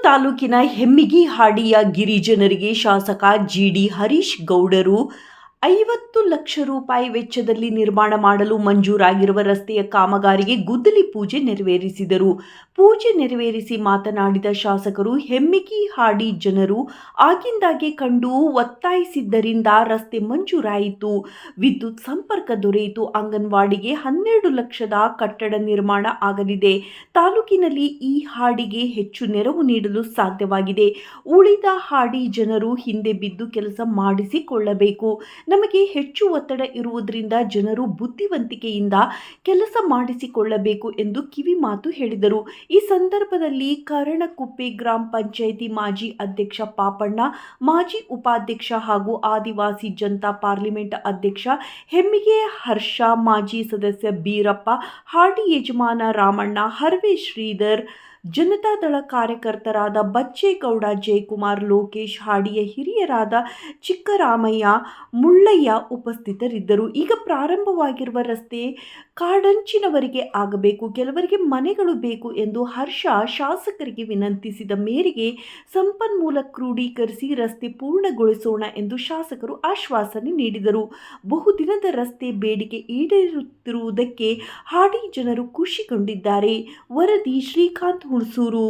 ತಾಲೂಕಿನ ಹೆಮ್ಮಿಗಿಹಾಡಿಯ ಗಿರಿಜನರಿಗೆ ಶಾಸಕ ಜಿಡಿ ಹರೀಶ್ ಗೌಡರು 50 ಲಕ್ಷ ರೂಪಾಯಿ ವೆಚ್ಚದಲ್ಲಿ ನಿರ್ಮಾಣ ಮಾಡಲು ಮಂಜೂರಾಗಿರುವ ರಸ್ತೆಯ ಕಾಮಗಾರಿಗೆ ಗುದ್ದಲಿ ಪೂಜೆ ನೆರವೇರಿಸಿದರು. ಪೂಜೆ ನೆರವೇರಿಸಿ ಮಾತನಾಡಿದ ಶಾಸಕರು, ಹೆಮ್ಮಿಗಿಹಾಡಿ ಜನರು ಆಗಿಂದಾಗೆ ಕಂಡು ಒತ್ತಾಯಿಸಿದ್ದರಿಂದ ರಸ್ತೆ ಮಂಜೂರಾಯಿತು, ವಿದ್ಯುತ್ ಸಂಪರ್ಕ ದೊರೆಯಿತು, ಅಂಗನವಾಡಿಗೆ 12 ಲಕ್ಷದ ಕಟ್ಟಡ ನಿರ್ಮಾಣ ಆಗಲಿದೆ. ತಾಲೂಕಿನಲ್ಲಿ ಈ ಹಾಡಿಗೆ ಹೆಚ್ಚು ನೆರವು ನೀಡಲು ಸಾಧ್ಯವಾಗಿದೆ. ಉಳಿದ ಹಾಡಿ ಜನರು ಹಿಂದೆ ಬಿದ್ದು ಕೆಲಸ ಮಾಡಿಸಿಕೊಳ್ಳಬೇಕು. ನಮಗೆ ಹೆಚ್ಚು ಒತ್ತಡ ಇರುವುದರಿಂದ ಜನರು ಬುದ್ಧಿವಂತಿಕೆಯಿಂದ ಕೆಲಸ ಮಾಡಿಸಿಕೊಳ್ಳಬೇಕು ಎಂದು ಕಿವಿ ಮಾತು ಹೇಳಿದರು. ಈ ಸಂದರ್ಭದಲ್ಲಿ ಕರಣಕುಪ್ಪೆ ಗ್ರಾಮ ಪಂಚಾಯಿತಿ ಮಾಜಿ ಅಧ್ಯಕ್ಷ ಪಾಪಣ್ಣ, ಮಾಜಿ ಉಪಾಧ್ಯಕ್ಷ ಹಾಗೂ ಆದಿವಾಸಿ ಜನತಾ ಪಾರ್ಲಿಮೆಂಟ್ ಅಧ್ಯಕ್ಷ ಹೆಮ್ಮಿಗೆ ಹರ್ಷ, ಮಾಜಿ ಸದಸ್ಯ ಬೀರಪ್ಪ, ಹಾಡಿ ಯಜಮಾನ ರಾಮಣ್ಣ, ಹರ್ವೆ ಶ್ರೀಧರ್, ಜನತಾದಳ ಕಾರ್ಯಕರ್ತರಾದ ಬಚ್ಚೇಗೌಡ, ಜಯಕುಮಾರ್, ಲೋಕೇಶ್, ಹಾಡಿಯ ಹಿರಿಯರಾದ ಚಿಕ್ಕರಾಮಯ್ಯ, ಮುಳ್ಳಯ್ಯ ಉಪಸ್ಥಿತರಿದ್ದರು. ಈಗ ಪ್ರಾರಂಭವಾಗಿರುವ ರಸ್ತೆ ಕಾಡಂಚಿನವರೆಗೆ ಆಗಬೇಕು, ಕೆಲವರಿಗೆ ಮನೆಗಳು ಬೇಕು ಎಂದು ಹರ್ಷ ಶಾಸಕರಿಗೆ ವಿನಂತಿಸಿದ ಮೇರೆಗೆ ಸಂಪನ್ಮೂಲ ಕ್ರೋಢೀಕರಿಸಿ ರಸ್ತೆ ಪೂರ್ಣಗೊಳಿಸೋಣ ಎಂದು ಶಾಸಕರು ಆಶ್ವಾಸನೆ ನೀಡಿದರು. ಬಹುದಿನದ ರಸ್ತೆ ಬೇಡಿಕೆ ಈಡೇರುತ್ತಿರುವುದಕ್ಕೆ ಹಾಡಿ ಜನರು ಖುಷಿಗೊಂಡಿದ್ದಾರೆ. ವರದಿ ಶ್ರೀಕಾಂತ್ ಹುಣಸೂರು.